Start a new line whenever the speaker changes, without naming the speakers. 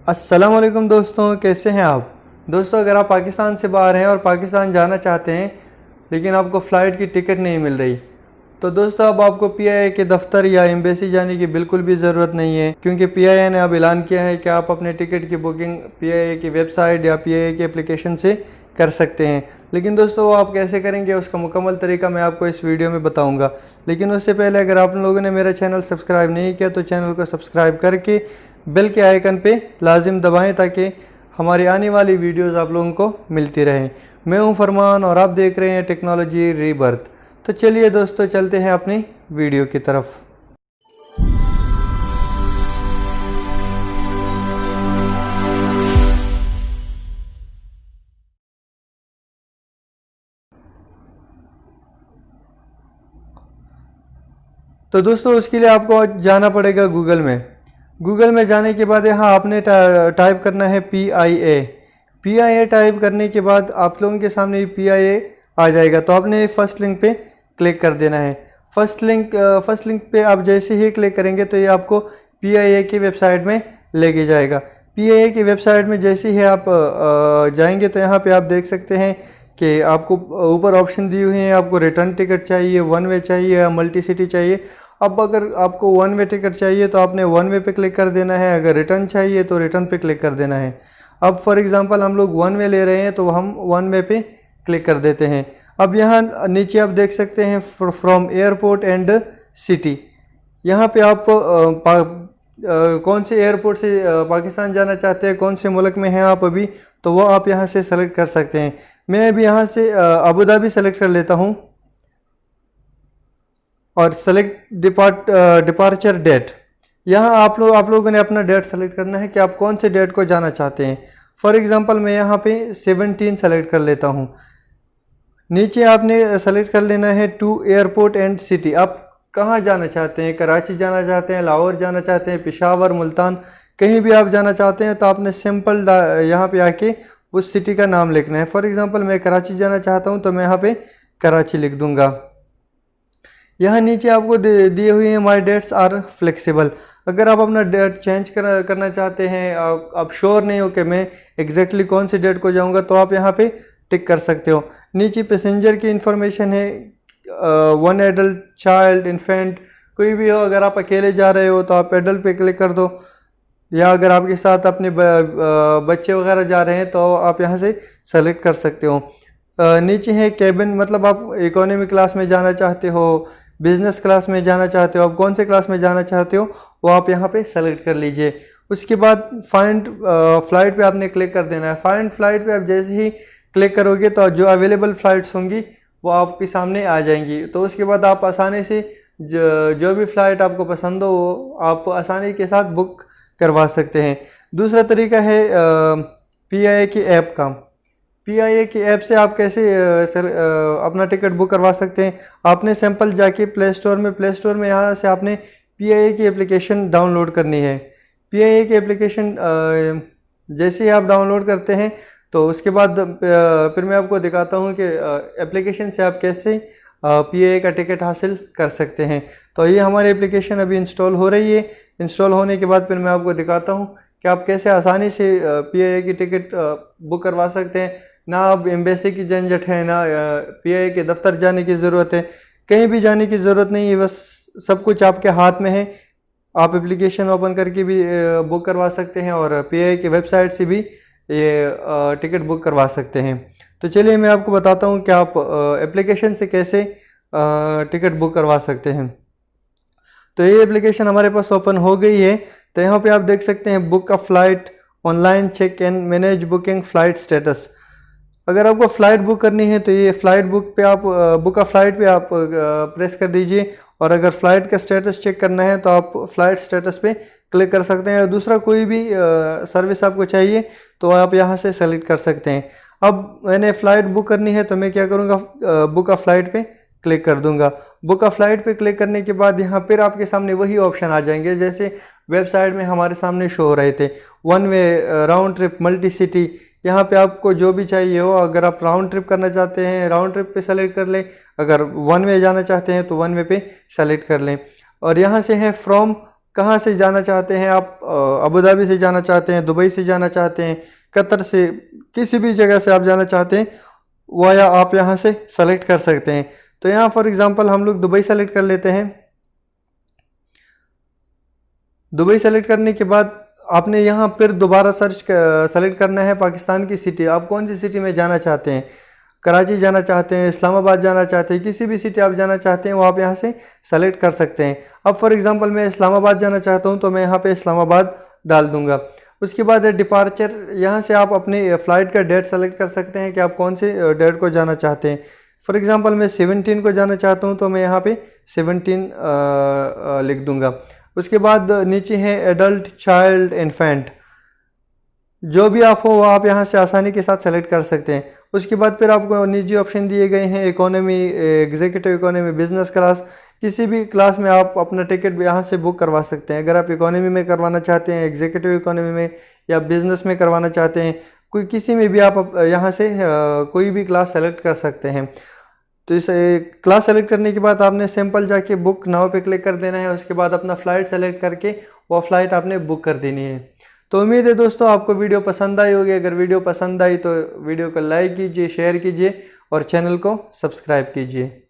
अस्सलाम वालेकुम दोस्तों, कैसे हैं आप। दोस्तों, अगर आप पाकिस्तान से बाहर हैं और पाकिस्तान जाना चाहते हैं लेकिन आपको फ़्लाइट की टिकट नहीं मिल रही, तो दोस्तों अब आपको पीआईए के दफ्तर या एम्बेसी जाने की बिल्कुल भी ज़रूरत नहीं है, क्योंकि पीआईए ने अब ऐलान किया है कि आप अपने टिकट की बुकिंग पीआईए की वेबसाइट या पीआईए की एप्लीकेशन से कर सकते हैं। लेकिन दोस्तों, वो आप कैसे करेंगे उसका मुकम्मल तरीका मैं आपको इस वीडियो में बताऊंगा। लेकिन उससे पहले अगर आप लोगों ने मेरा चैनल सब्सक्राइब नहीं किया तो चैनल को सब्सक्राइब करके बेल के आइकन पे लाजिम दबाएं ताकि हमारी आने वाली वीडियोस आप लोगों को मिलती रहें। मैं हूं फरमान और आप देख रहे हैं टेक्नोलॉजी रीबर्थ। तो चलिए दोस्तों, चलते हैं अपनी वीडियो की तरफ। तो दोस्तों, उसके लिए आपको जाना पड़ेगा गूगल में। गूगल में जाने के बाद यहाँ आपने टाइप करना है पीआईए टाइप करने के बाद आप लोगों के सामने पीआईए आ जाएगा। तो आपने फर्स्ट लिंक पे क्लिक कर देना है। फर्स्ट लिंक पे आप जैसे ही क्लिक करेंगे तो ये आपको पीआईए की वेबसाइट में लेके जाएगा। पीआईए की वेबसाइट में जैसे ही आप जाएंगे तो यहाँ पे आप देख सकते हैं कि आपको ऊपर ऑप्शन दी हुई हैं। आपको रिटर्न टिकट चाहिए, वन वे चाहिए या मल्टी सिटी चाहिए। अब अगर आपको वन वे टिकट चाहिए तो आपने वन वे पे क्लिक कर देना है। अगर रिटर्न चाहिए तो रिटर्न पे क्लिक कर देना है। अब फॉर एग्जांपल हम लोग वन वे ले रहे हैं तो हम वन वे पे क्लिक कर देते हैं। अब यहाँ नीचे आप देख सकते हैं फ्रॉम एयरपोर्ट एंड सिटी। यहाँ पे आप कौन से एयरपोर्ट से पाकिस्तान जाना चाहते हैं, कौन से मुल्क में हैं आप अभी, तो वो आप यहाँ से सेलेक्ट कर सकते हैं। मैं अभी यहाँ से अबू धाबी सेलेक्ट कर लेता हूँ और सेलेक्ट डिपार्चर डेट। यहाँ आप लोगों ने अपना डेट सेलेक्ट करना है कि आप कौन से डेट को जाना चाहते हैं। फॉर एग्जांपल मैं यहाँ पे 17 सेलेक्ट कर लेता हूँ। नीचे आपने सेलेक्ट कर लेना है टू एयरपोर्ट एंड सिटी। आप कहाँ जाना चाहते हैं, कराची जाना चाहते हैं, लाहौर जाना चाहते हैं, पेशावर, मुल्तान, कहीं भी आप जाना चाहते हैं तो आपने सिंपल यहाँ पे आके उस सिटी का नाम लिखना है। फॉर एग्जांपल मैं कराची जाना चाहता हूँ तो मैं यहाँ पे कराची लिख दूँगा। यहाँ नीचे आपको दिए हुए हैं माई डेट्स आर फ्लेक्सिबल। अगर आप अपना डेट चेंज करना चाहते हैं, आप श्योर नहीं हो कि मैं एग्जैक्टली कौन सी डेट को जाऊँगा, तो आप यहाँ पे टिक कर सकते हो। नीचे पैसेंजर की इंफॉर्मेशन है, वन एडल्ट, चाइल्ड, इन्फेंट, कोई भी हो। अगर आप अकेले जा रहे हो तो आप एडल्ट पे क्लिक कर दो, या अगर आपके साथ अपने बच्चे वगैरह जा रहे हैं तो आप यहाँ से सेलेक्ट कर सकते हो। नीचे है कैबिन, मतलब आप इकोनॉमी क्लास में जाना चाहते हो, बिजनेस क्लास में जाना चाहते हो, आप कौन से क्लास में जाना चाहते हो वो आप यहाँ पे सेलेक्ट कर लीजिए। उसके बाद फाइंड फ्लाइट पे आपने क्लिक कर देना है। फाइंड फ्लाइट पे आप जैसे ही क्लिक करोगे तो जो अवेलेबल फ़्लाइट्स होंगी वो आपके सामने आ जाएंगी। तो उसके बाद आप आसानी से जो भी फ़्लाइट आपको पसंद हो वो आप आसानी के साथ बुक करवा सकते हैं। दूसरा तरीका है पीआईए की ऐप का। पीआईए की ऐप से आप कैसे अपना टिकट बुक करवा सकते हैं। आपने सिंपल जाके प्ले स्टोर में यहाँ से आपने पीआईए की एप्लीकेशन डाउनलोड करनी है। पीआईए की एप्लीकेशन जैसे ही आप डाउनलोड करते हैं तो उसके बाद फिर मैं आपको दिखाता हूँ कि एप्लीकेशन से आप कैसे पीआईए का टिकट हासिल कर सकते हैं। तो ये हमारी एप्लीकेशन अभी इंस्टॉल हो रही है। इंस्टॉल होने के बाद फिर मैं आपको दिखाता हूँ कि आप कैसे आसानी से पीआईए की टिकट बुक करवा सकते हैं। ना अब एम्बेसी की झंझट है, ना पीआईए के दफ्तर जाने की ज़रूरत है, कहीं भी जाने की ज़रूरत नहीं है। बस सब कुछ आपके हाथ में है। आप एप्लीकेशन ओपन करके भी बुक करवा सकते हैं और पीआईए की वेबसाइट से भी ये टिकट बुक करवा सकते हैं। तो चलिए मैं आपको बताता हूँ कि आप एप्लीकेशन से कैसे टिकट बुक करवा सकते हैं। तो ये एप्लीकेशन हमारे पास ओपन हो गई है। तो यहाँ पे आप देख सकते हैं book a flight, online check and manage booking, flight status. अगर आपको फ़्लाइट बुक करनी है तो ये फ़्लाइट बुक पे आप बुक अ फ्लाइट पे आप प्रेस कर दीजिए, और अगर फ़्लाइट का स्टेटस चेक करना है तो आप फ़्लाइट स्टेटस पे क्लिक कर सकते हैं। दूसरा कोई भी सर्विस आपको चाहिए तो आप यहाँ से सेलेक्ट कर सकते हैं। अब मैंने फ़्लाइट बुक करनी है तो मैं क्या करूँगा, बुक अ फ्लाइट पे क्लिक कर दूंगा। बुक अ फ्लाइट पे क्लिक करने के बाद यहाँ फिर आपके सामने वही ऑप्शन आ जाएंगे जैसे वेबसाइट में हमारे सामने शो हो रहे थे। One way, round trip, multi city. यहाँ पे आपको जो भी चाहिए हो, अगर आप राउंड ट्रिप करना चाहते हैं राउंड ट्रिप पे सेलेक्ट कर लें, अगर वन वे जाना चाहते हैं तो वन वे पे सेलेक्ट कर लें। और यहाँ से है फ्रॉम कहाँ से जाना चाहते हैं आप, अबू धाबी से जाना चाहते हैं, दुबई से जाना चाहते हैं, कतर से, किसी भी जगह से आप जाना चाहते हैं वाया आप यहाँ से सेलेक्ट कर सकते हैं। तो यहाँ फॉर एग्जांपल हम लोग दुबई सेलेक्ट कर लेते हैं। दुबई सेलेक्ट करने के बाद आपने यहाँ फिर दोबारा सेलेक्ट करना है पाकिस्तान की सिटी। आप कौन सी सिटी में जाना चाहते हैं, कराची जाना चाहते हैं, इस्लामाबाद जाना चाहते हैं, किसी भी सिटी आप जाना चाहते हैं वो आप यहाँ से सेलेक्ट कर सकते हैं। अब फॉर एग्जांपल मैं इस्लामाबाद जाना चाहता हूँ तो मैं यहाँ पे इस्लामाबाद डाल दूँगा। उसके बाद डिपार्चर, यहाँ से आप अपने फ़्लाइट का डेट सेलेक्ट कर सकते हैं कि आप कौन से डेट को जाना चाहते हैं। फॉर एग्ज़ाम्पल मैं 17 को जाना चाहता हूँ तो मैं यहाँ पे 17 लिख दूँगा। उसके बाद नीचे है एडल्ट, चाइल्ड, इन्फेंट, जो भी आप हो वो आप यहाँ से आसानी के साथ सेलेक्ट कर सकते हैं। उसके बाद फिर आपको निजी ऑप्शन दिए गए हैं, economy, executive economy, business class, किसी भी क्लास में आप अपना टिकट यहाँ से बुक करवा सकते हैं। अगर आप इकोनॉमी में करवाना चाहते हैं, एग्जीक्यूटिव इकोनॉमी में या बिजनेस में करवाना चाहते हैं, कोई किसी में भी आप यहाँ से कोई भी क्लास सेलेक्ट कर सकते हैं। तो इस क्लास सेलेक्ट करने के बाद आपने सिंपल जाके बुक नाउ पे क्लिक कर देना है। उसके बाद अपना फ़्लाइट सेलेक्ट करके वो फ़्लाइट आपने बुक कर देनी है। तो उम्मीद है दोस्तों आपको वीडियो पसंद आई होगी। अगर वीडियो पसंद आई तो वीडियो को लाइक कीजिए, शेयर कीजिए और चैनल को सब्सक्राइब कीजिए।